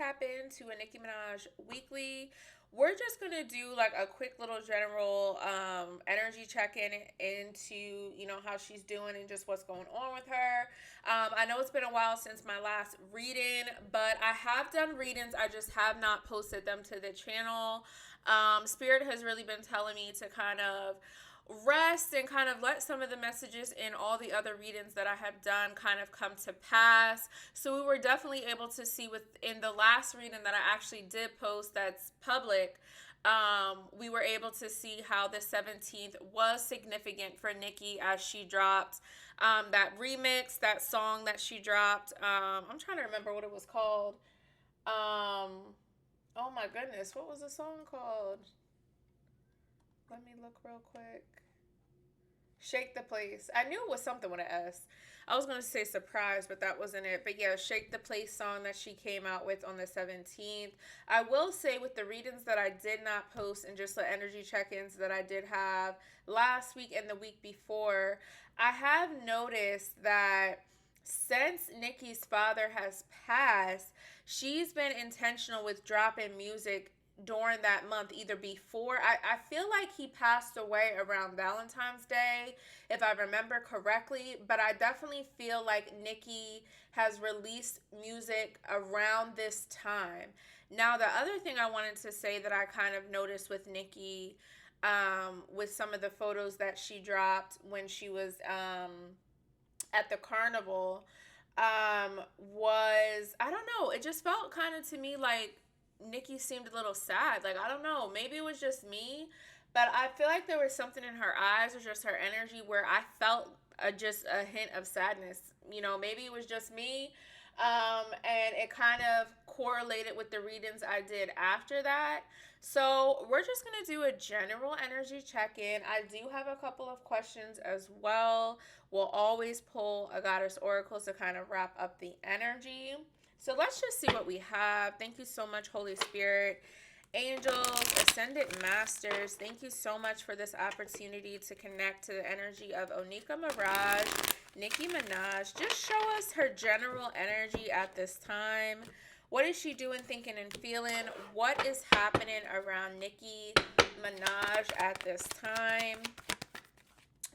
tap into a Nicki Minaj weekly. We're just gonna do like a quick little general energy check in into how she's doing and just what's going on with her. I know it's been a while since my last reading, but I have done readings. I just have not posted them to the channel. Spirit has really been telling me to kind of rest and kind of let some of the messages in all the other readings that I have done kind of come to pass. So we were definitely able to see within the last reading that I actually did post that's public. We were able to see how the 17th was significant for Nicki as she dropped that remix, that song that she dropped. I'm trying to remember what it was called. Oh my goodness, what was the song called? Let me look real quick. Shake the Place. I knew it was something with an S. I was going to say Surprise, but that wasn't it. But yeah, Shake the Place song that she came out with on the 17th. I will say with the readings that I did not post and just the energy check-ins that I did have last week and the week before, I have noticed that since Nicki's father has passed, she's been intentional with dropping music during that month, either before I feel like he passed away around Valentine's Day, if I remember correctly, but I definitely feel like Nicki has released music around this time. Now, the other thing I wanted to say that I kind of noticed with Nicki, with some of the photos that she dropped when she was at the carnival, was, I don't know, it just felt kind of to me like Nicki seemed a little sad. Like, I don't know, maybe it was just me, but I feel like there was something in her eyes or just her energy where I felt just a hint of sadness. Maybe it was just me. And it kind of correlated with the readings I did after that. So we're just going to do a general energy check-in. I do have a couple of questions as well. We'll always pull a goddess oracle to kind of wrap up the energy. So let's just see what we have. Thank you so much, Holy Spirit. Angels, Ascended Masters, thank you so much for this opportunity to connect to the energy of Onika Mirage, Nicki Minaj. Just show us her general energy at this time. What is she doing, thinking, and feeling? What is happening around Nicki Minaj at this time?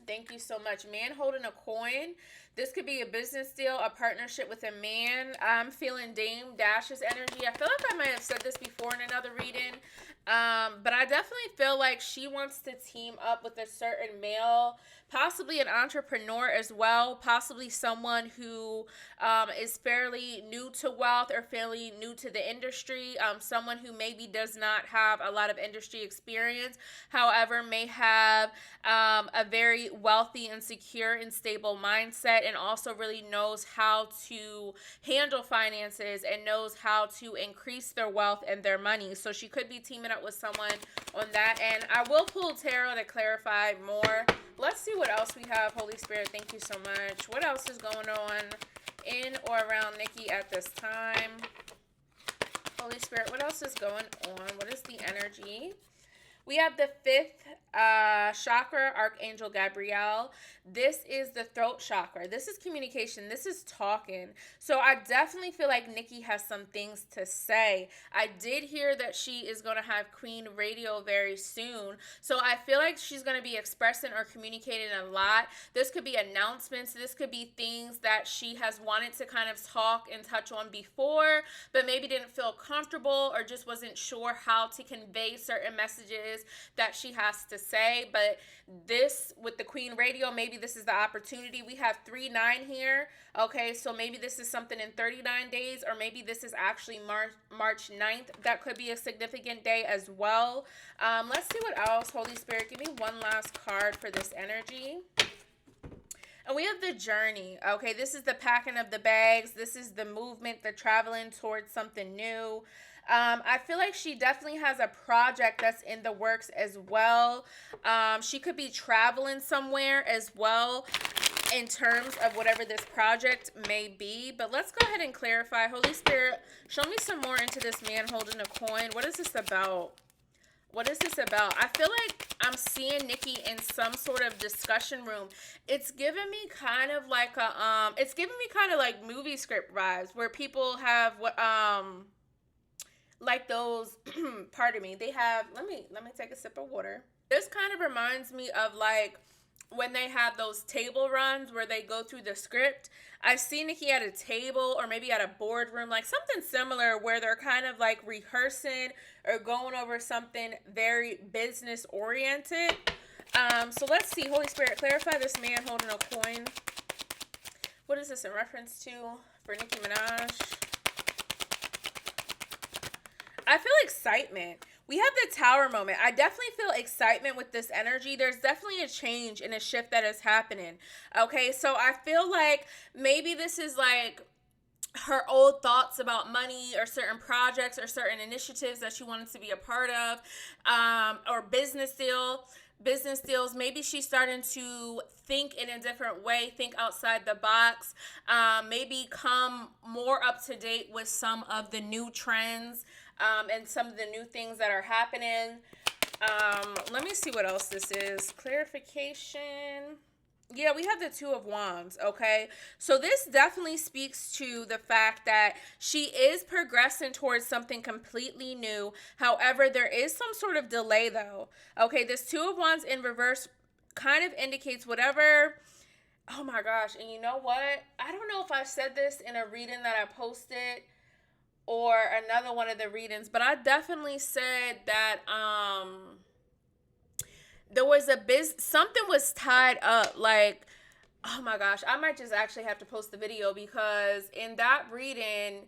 Thank you so much. Man holding a coin. This could be a business deal, a partnership with a man. I'm feeling Dame Dash's energy. I feel like I might have said this before in another reading. But I definitely feel like she wants to team up with a certain male, possibly an entrepreneur as well, possibly someone who is fairly new to wealth or fairly new to the industry, someone who maybe does not have a lot of industry experience, however, may have a very wealthy and secure and stable mindset, and also really knows how to handle finances and knows how to increase their wealth and their money. So she could be teaming up with someone on that end. I will pull tarot to clarify more. Let's see what else we have. Holy Spirit, thank you so much. What else is going on in or around Nicki at this time? Holy Spirit, what else is going on? What is the energy? We have the fifth chakra, Archangel Gabriel. This is the throat chakra. This is communication. This is talking. So I definitely feel like Nicki has some things to say. I did hear that she is going to have Queen Radio very soon. So I feel like she's going to be expressing or communicating a lot. This could be announcements. This could be things that she has wanted to kind of talk and touch on before, but maybe didn't feel comfortable or just wasn't sure how to convey certain messages that she has to say. But this, with the Queen Radio, maybe this is the opportunity. We have 3-9 here. Okay, so maybe this is something in 39 days, or maybe this is actually March 9th. That could be a significant day as well. Let's see what else. Holy Spirit, give me one last card for this energy. And we have the journey. Okay, this is the packing of the bags. This is the movement, the traveling towards something new. I feel like she definitely has a project that's in the works as well. She could be traveling somewhere as well in terms of whatever this project may be. But let's go ahead and clarify. Holy Spirit, show me some more into this man holding a coin. What is this about? What is this about? I feel like I'm seeing Nicki in some sort of discussion room. It's giving me kind of like a it's giving me kind of like movie script vibes where people have what like those pardon me, they have, let me take a sip of water. This kind of reminds me of like when they have those table runs where they go through the script. I've seen Nikki at a table or maybe at a boardroom, like something similar where they're kind of like rehearsing or going over something very business oriented. So let's see. Holy Spirit, clarify this man holding a coin. What is this in reference to for Nicki Minaj? I feel excitement. We have the tower moment. I definitely feel excitement with this energy. There's definitely a change and a shift that is happening. Okay, so I feel like maybe this is like her old thoughts about money or certain projects or certain initiatives that she wanted to be a part of, or business deals. Maybe she's starting to think in a different way, think outside the box, maybe come more up to date with some of the new trends, and some of the new things that are happening. Let me see what else this is. Clarification. Yeah, we have the Two of Wands, okay? So this definitely speaks to the fact that she is progressing towards something completely new. However, there is some sort of delay, though. Okay, this Two of Wands in reverse kind of indicates whatever. Oh my gosh, and you know what? I don't know if I said this in a reading that I posted or another one of the readings, but I definitely said that there was something was tied up, like, oh my gosh, I might just actually have to post the video because in that reading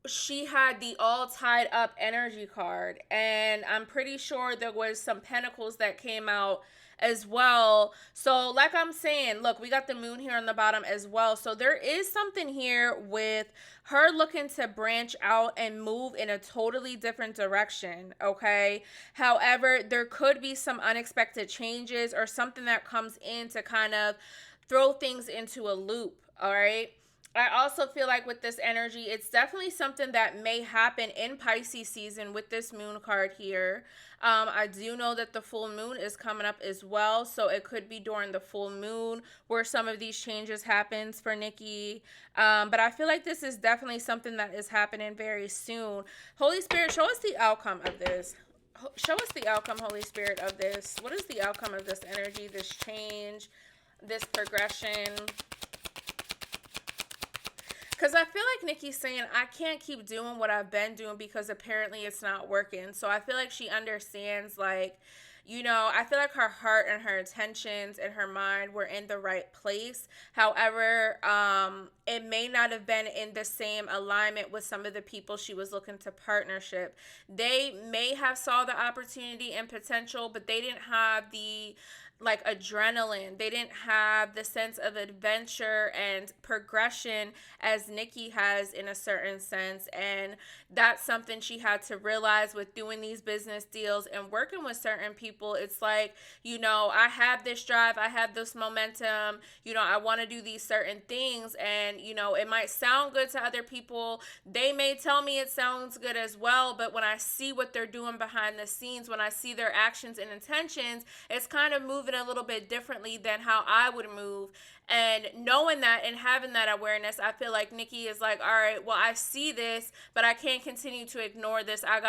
she had the all tied up energy card, and I'm pretty sure there was some pentacles that came out as well. So like I'm saying, look, we got the moon here on the bottom as well. So there is something here with her looking to branch out and move in a totally different direction, okay? However, there could be some unexpected changes or something that comes in to kind of throw things into a loop, all right? I also feel like with this energy, it's definitely something that may happen in Pisces season with this moon card here. I do know that the full moon is coming up as well, so it could be during the full moon where some of these changes happens for Nikki. But I feel like this is definitely something that is happening very soon. Holy Spirit, show us the outcome of this. Show us the outcome, Holy Spirit, of this. What is the outcome of this energy, this change, this progression? Because I feel like Nikki's saying, I can't keep doing what I've been doing because apparently it's not working. So I feel like she understands, like, you know, I feel like her heart and her intentions and her mind were in the right place. However, it may not have been in the same alignment with some of the people she was looking to partnership. They may have saw the opportunity and potential, but they didn't have the like adrenaline. They didn't have the sense of adventure and progression as Nikki has in a certain sense. And that's something she had to realize with doing these business deals and working with certain people. It's like, you know, I have this drive, I have this momentum, you know, I want to do these certain things. And, you know, it might sound good to other people. They may tell me it sounds good as well. But when I see what they're doing behind the scenes, when I see their actions and intentions, it's kind of moving a little bit differently than how I would move. And knowing that and having that awareness, I feel like Nikki is like, all right, well, I see this, but I can't continue to ignore this. I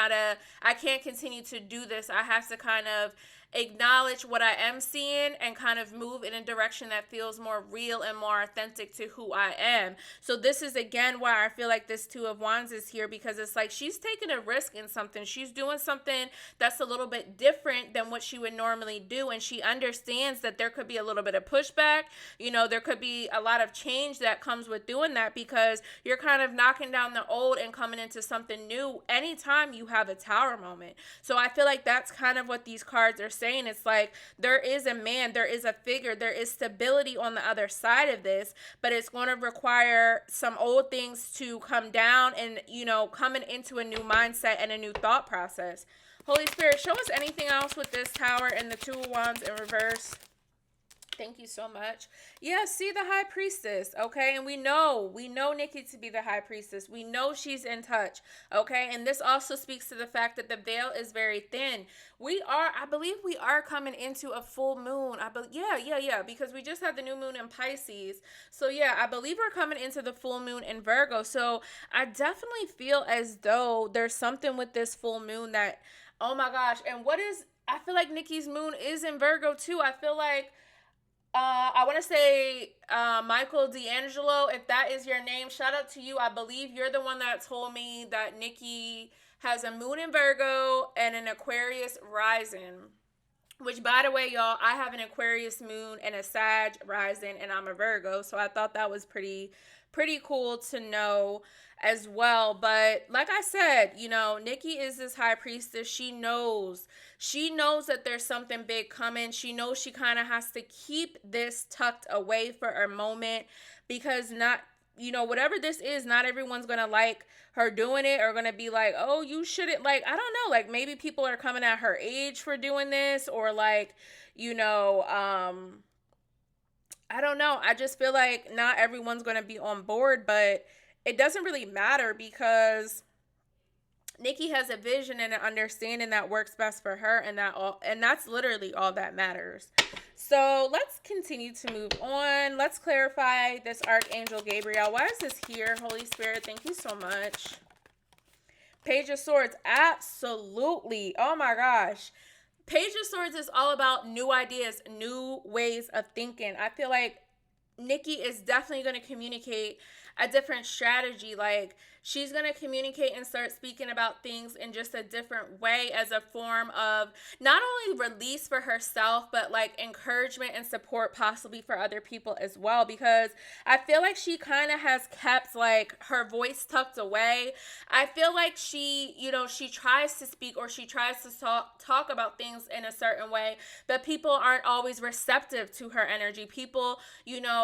can't continue to do this. I have to kind of acknowledge what I am seeing and kind of move in a direction that feels more real and more authentic to who I am. So this is again why I feel like this Two of Wands is here, because it's like she's taking a risk in something. She's doing something that's a little bit different than what she would normally do, and she understands that there could be a little bit of pushback. You know, there could be a lot of change that comes with doing that, because you're kind of knocking down the old and coming into something new anytime you have a tower moment. So I feel like that's kind of what these cards are saying. It's like there is a man, there is a figure, there is stability on the other side of this, but it's going to require some old things to come down and, you know, coming into a new mindset and a new thought process. Holy Spirit, show us anything else with this tower and the Two of Wands in reverse. Thank you so much. Yeah, see the high priestess, okay? And we know Nikki to be the high priestess. We know she's in touch, okay? And this also speaks to the fact that the veil is very thin. I believe we are coming into a full moon. Yeah, because we just had the new moon in Pisces. So yeah, I believe we're coming into the full moon in Virgo. So I definitely feel as though there's something with this full moon that, oh my gosh. And I feel like Nikki's moon is in Virgo too. I feel like I want to say Michael D'Angelo, if that is your name, shout out to you. I believe you're the one that told me that Nikki has a moon in Virgo and an Aquarius rising. Which, by the way, y'all, I have an Aquarius moon and a Sag rising, and I'm a Virgo, so I thought that was pretty cool to know as well. But like I said, Nikki is this high priestess. She knows that there's something big coming. She knows she kind of has to keep this tucked away for a moment because whatever this is, not everyone's gonna like her doing it or gonna be like, oh, you shouldn't, like, I don't know, like maybe people are coming at her age for doing this, or like, I don't know. I just feel like not everyone's gonna be on board, but it doesn't really matter because Nikki has a vision and an understanding that works best for her, and that's literally all that matters. So let's continue to move on. Let's clarify this Archangel Gabriel. Why is this here? Holy Spirit, thank you so much. Page of Swords, absolutely. Oh my gosh. Page of Swords is all about new ideas, new ways of thinking. I feel like Nikki is definitely going to communicate a different strategy. Like, she's going to communicate and start speaking about things in just a different way as a form of not only release for herself, but like encouragement and support possibly for other people as well. Because I feel like she kind of has kept like her voice tucked away. I feel like she tries to speak or she tries to talk about things in a certain way, but people aren't always receptive to her energy.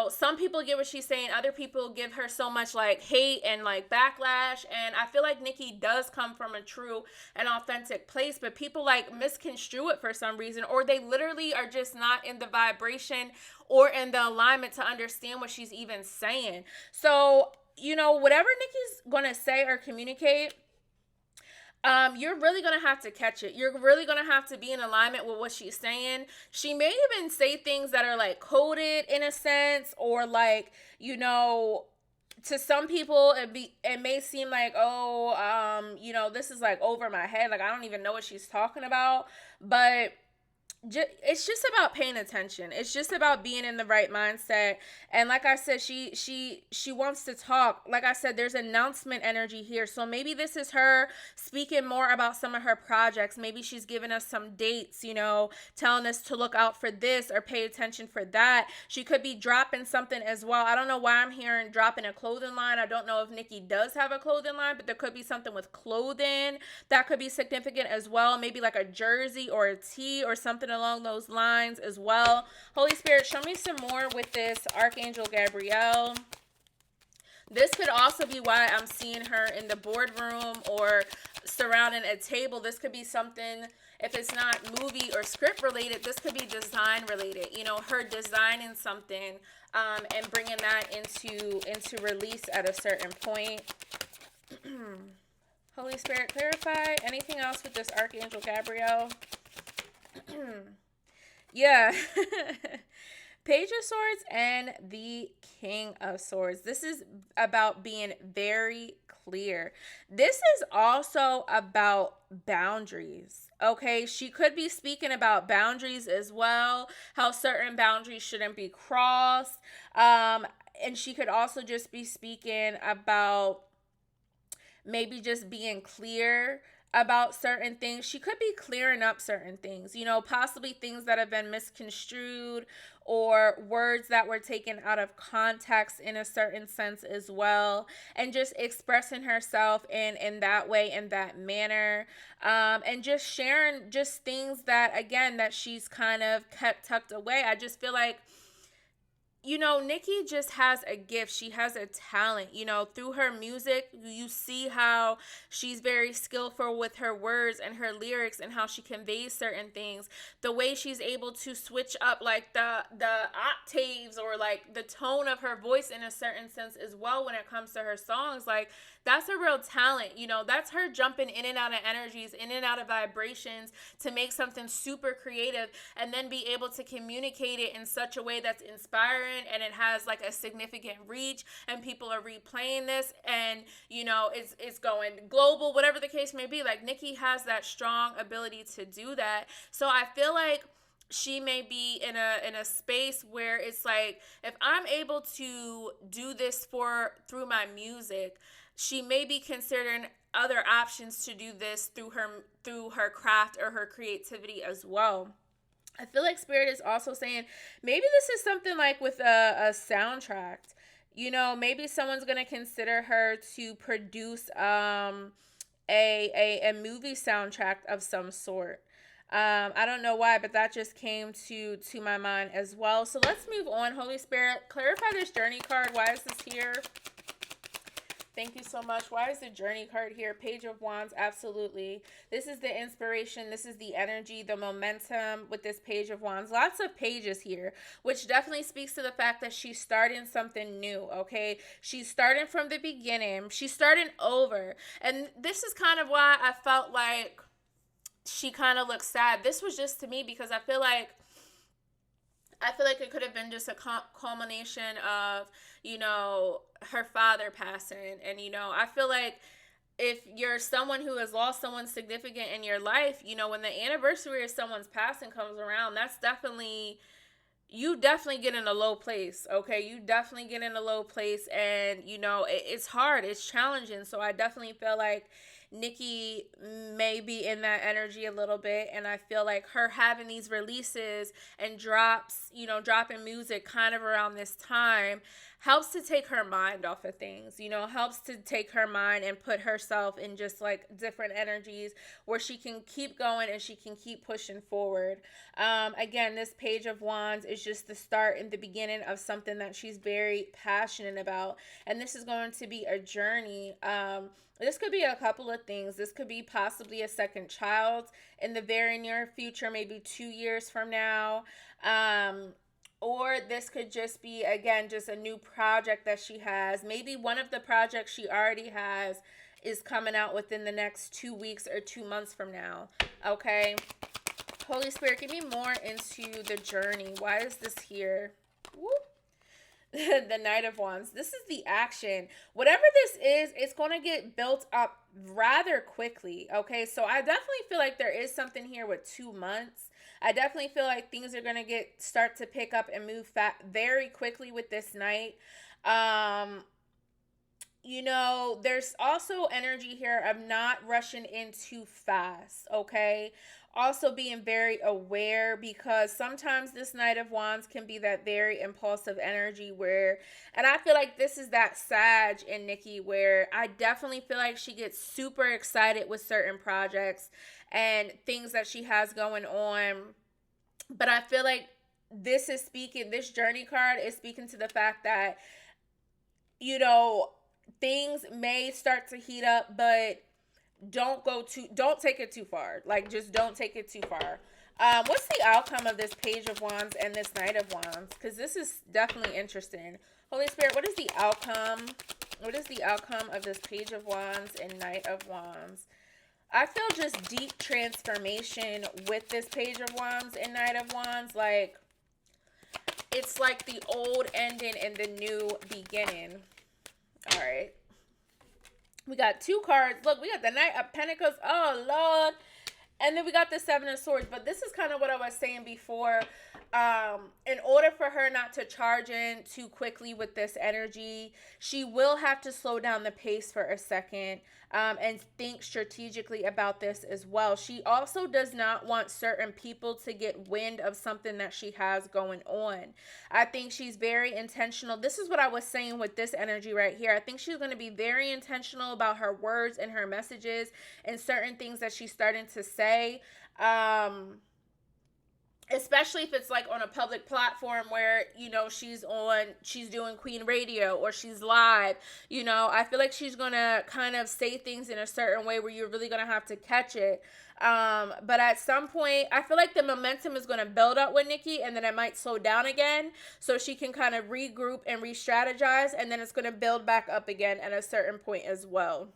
Some people get what she's saying, other people give her so much like hate and like backlash. And I feel like Nikki does come from a true and authentic place, but people like misconstrue it for some reason, or they literally are just not in the vibration or in the alignment to understand what she's even saying. So, whatever Nikki's gonna say or communicate, you're really gonna have to catch it. You're really gonna have to be in alignment with what she's saying. She may even say things that are like coded in a sense, or like, to some people it may seem like, oh, this is like over my head, like I don't even know what she's talking about. But it's just about paying attention. It's just about being in the right mindset. And like I said, she wants to talk. Like I said, there's announcement energy here. So maybe this is her speaking more about some of her projects. Maybe she's giving us some dates, telling us to look out for this or pay attention for that. She could be dropping something as well. I don't know why I'm hearing dropping a clothing line. I don't know if Nikki does have a clothing line, but there could be something with clothing that could be significant as well. Maybe like a jersey or a tee or something along those lines as well. Holy Spirit, show me some more with this Archangel Gabrielle. This could also be why I'm seeing her in the boardroom or surrounding a table. This could be something, if it's not movie or script related, this could be design related. Her designing something and bringing that into release at a certain point. Holy Spirit, clarify anything else with this Archangel Gabrielle. Yeah. Page of Swords and the King of Swords. This is about being very clear. This is also about boundaries. Okay, she could be speaking about boundaries as well, how certain boundaries shouldn't be crossed. And she could also just be speaking about maybe just being clear about certain things. She could be clearing up certain things, possibly things that have been misconstrued or words that were taken out of context in a certain sense as well, and just expressing herself in that way, in that manner, and just sharing just things that, again, that she's kind of kept tucked away. I just feel like Nicki just has a gift. She has a talent. Through her music, you see how she's very skillful with her words and her lyrics and how she conveys certain things. The way she's able to switch up like the octaves or like the tone of her voice in a certain sense as well when it comes to her songs. Like that's a real talent. That's her jumping in and out of energies, in and out of vibrations to make something super creative and then be able to communicate it in such a way that's inspiring and it has like a significant reach and people are replaying this and it's going global, whatever the case may be. Like Nicki has that strong ability to do that. So I feel like she may be in a space where it's like if I'm able to do this for through my music, she may be considering other options to do this through her craft or her creativity as well. I feel like Spirit is also saying maybe this is something like with a soundtrack. Maybe someone's gonna consider her to produce a movie soundtrack of some sort. I don't know why, but that just came to my mind as well. So let's move on. Holy Spirit, clarify this journey card. Why is this here? Thank you so much. Why is the journey card here? Page of Wands, absolutely. This is the inspiration. This is the energy, the momentum with this Page of Wands. Lots of pages here, which definitely speaks to the fact that she's starting something new, okay? She's starting from the beginning. She's starting over. And this is kind of why I felt like she kind of looks sad. This was just to me because I feel like it could have been just a culmination of, her father passing. And, I feel like if you're someone who has lost someone significant in your life, when the anniversary of someone's passing comes around, you definitely get in a low place, okay? You definitely get in a low place and, it's hard. It's challenging. So I definitely feel like Nicki may be in that energy a little bit, and I feel like her having these releases and dropping music kind of around this time helps to take her mind off of things, helps to take her mind and put herself in just like different energies where she can keep going and she can keep pushing forward. Again, this Page of Wands is just the start and the beginning of something that she's very passionate about, and this is going to be a journey. This could be a couple of things. This could be possibly a second child in the very near future, maybe 2 years from now. Or this could just be, again, just a new project that she has. Maybe one of the projects she already has is coming out within the next 2 weeks or 2 months from now. Okay? Holy Spirit, give me more into the journey. Why is this here? Whoop. The Knight of Wands. This is the action. Whatever this is, it's going to get built up rather quickly. Okay, so I definitely feel like there is something here with 2 months. I definitely feel like things are going to start to pick up and move very quickly with this night. There's also energy here of not rushing in too fast, okay? Also being very aware because sometimes this Knight of Wands can be that very impulsive energy and I feel like this is that Sag in Nicki where I definitely feel like she gets super excited with certain projects and things that she has going on. But I feel like this journey card is speaking to the fact that, things may start to heat up, but don't take it too far. Like, just don't take it too far. What's the outcome of this Page of Wands and this Knight of Wands? Because this is definitely interesting. Holy Spirit, what is the outcome? What is the outcome of this Page of Wands and Knight of Wands? I feel just deep transformation with this Page of Wands and Knight of Wands. Like, it's like the old ending and the new beginning. All right. We got two cards. Look, we got the Knight of Pentacles. Oh, Lord. And then we got the Seven of Swords. But this is kind of what I was saying before. In order for her not to charge in too quickly with this energy, she will have to slow down the pace for a second and think strategically about this as well. She also does not want certain people to get wind of something that she has going on. I think she's very intentional. This is what I was saying with this energy right here. I think she's going to be very intentional about her words and her messages and certain things that she's starting to say. especially if it's like on a public platform where she's doing Queen Radio or she's live. I feel like she's gonna kind of say things in a certain way where you're really gonna have to catch it. But at some point I feel like the momentum is gonna build up with Nicki, and then it might slow down again so she can kind of regroup and re-strategize, and then it's gonna build back up again at a certain point as well.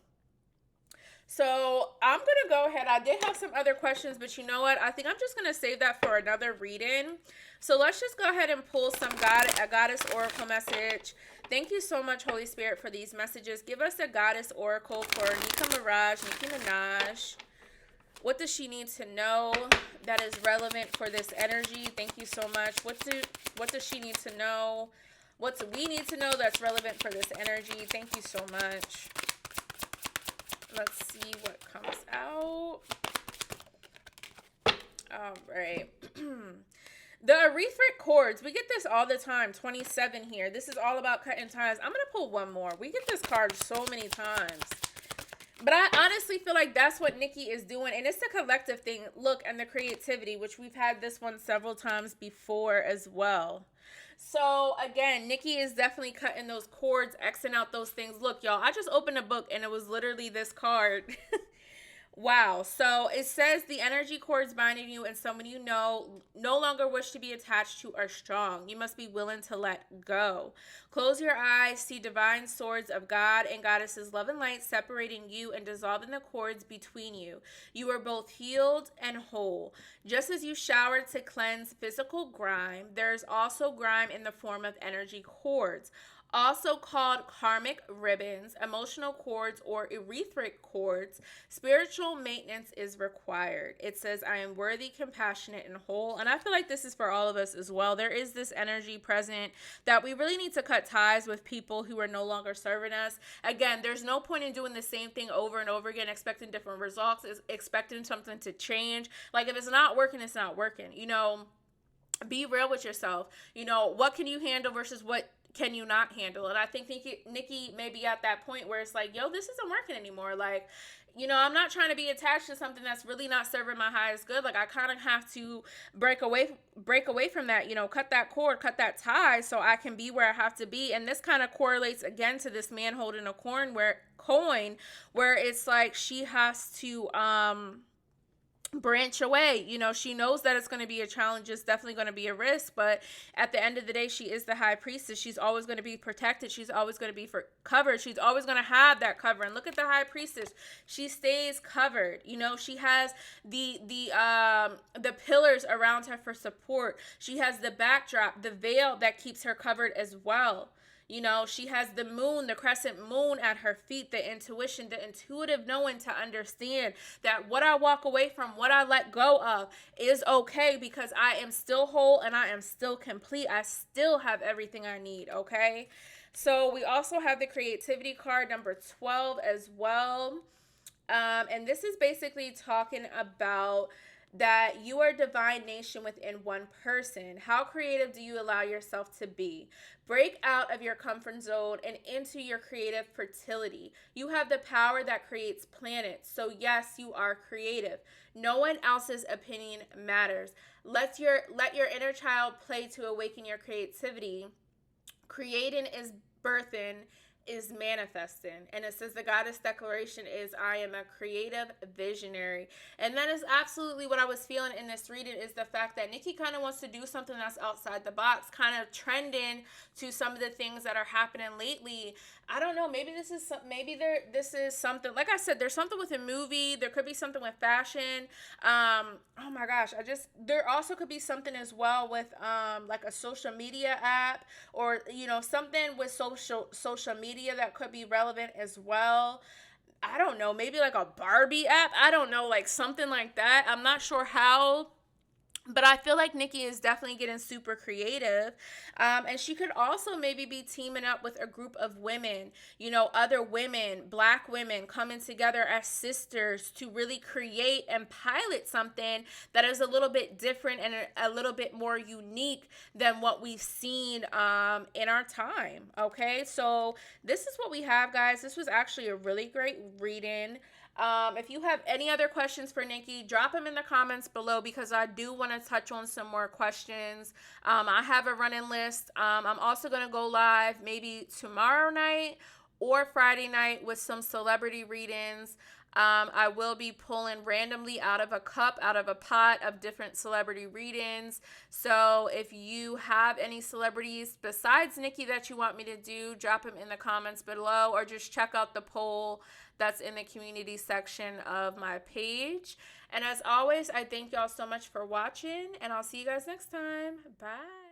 So I'm gonna go ahead. I did have some other questions, but you know what? I think I'm just gonna save that for another reading. So let's just go ahead and pull a goddess oracle message. Thank you so much, Holy Spirit, for these messages. Give us a goddess oracle for Nicki Minaj. What does she need to know that is relevant for this energy? Thank you so much. What does she need to know? What do we need to know that's relevant for this energy? Thank you so much. Let's see what comes out. All right. The arithmetic chords. We get this all the time. 27 here. This is all about cutting ties. I'm going to pull one more. We get this card so many times. But I honestly feel like that's what Nicki is doing. And it's the collective thing. Look, and the creativity, which we've had this one several times before as well. So, again, Nicki is definitely cutting those cords, Xing out those things. Look, y'all, I just opened a book and it was literally this card. Wow. So it says the energy cords binding you and someone you know no longer wish to be attached to are strong. You must be willing to let go. Close your eyes, see divine swords of God and goddesses, love and light separating you and dissolving the cords between you. You are both healed and whole. Just as you showered to cleanse physical grime, there is also grime in the form of energy cords, also called karmic ribbons, emotional cords, or etheric cords. Spiritual maintenance is required. It says, I am worthy, compassionate, and whole. And I feel like this is for all of us as well. There is this energy present that we really need to cut ties with people who are no longer serving us. Again, there's no point in doing the same thing over and over again, expecting different results, expecting something to change. Like, if it's not working, it's not working. Be real with yourself. What can you handle versus what can you not handle? And I think Nicki may be at that point where it's like, yo, this isn't working anymore. Like, I'm not trying to be attached to something that's really not serving my highest good. Like, I kind of have to break away from that, cut that cord, cut that tie so I can be where I have to be. And this kind of correlates again to this man holding a coin where it's like she has to branch away. She knows that it's going to be a challenge. It's definitely going to be a risk, but at the end of the day, she is the high priestess. She's always going to be protected. She's always going to be covered. She's always going to have that cover. And look at the high priestess. She stays covered. She has the pillars around her for support. She has the backdrop, the veil that keeps her covered as well. She has the moon, the crescent moon at her feet, the intuition, the intuitive knowing to understand that what I walk away from, what I let go of is okay because I am still whole and I am still complete. I still have everything I need, okay? So we also have the creativity card, number 12 as well. And this is basically talking about that you are a divine nation within one person. How creative do you allow yourself to be? Break out of your comfort zone and into your creative fertility. You have the power that creates planets. So yes, you are creative. No one else's opinion matters. Let your inner child play to awaken your creativity. Creating is birthing is manifesting. And it says the goddess declaration is, I am a creative visionary. And that is absolutely what I was feeling in this reading, is the fact that Nicki kind of wants to do something that's outside the box, kind of trending to some of the things that are happening lately. I don't know, maybe this is something, like I said, there's something with a movie, there could be something with fashion. Oh my gosh, there also could be something as well with like a social media app, or something with social media that could be relevant as well. I don't know, maybe like a Barbie app. I don't know, like something like that. I'm not sure how, but I feel like Nicki is definitely getting super creative. And she could also maybe be teaming up with a group of women, other women, Black women coming together as sisters to really create and pilot something that is a little bit different and a little bit more unique than what we've seen in our time. Okay, so this is what we have, guys. This was actually a really great reading. If you have any other questions for Nikki, drop them in the comments below because I do want to touch on some more questions. I have a running list. I'm also going to go live maybe tomorrow night or Friday night with some celebrity readings. I will be pulling randomly out of a cup, out of a pot of different celebrity readings. So if you have any celebrities besides Nikki that you want me to do, drop them in the comments below or just check out the poll that's in the community section of my page. And as always, I thank y'all so much for watching, and I'll see you guys next time. Bye.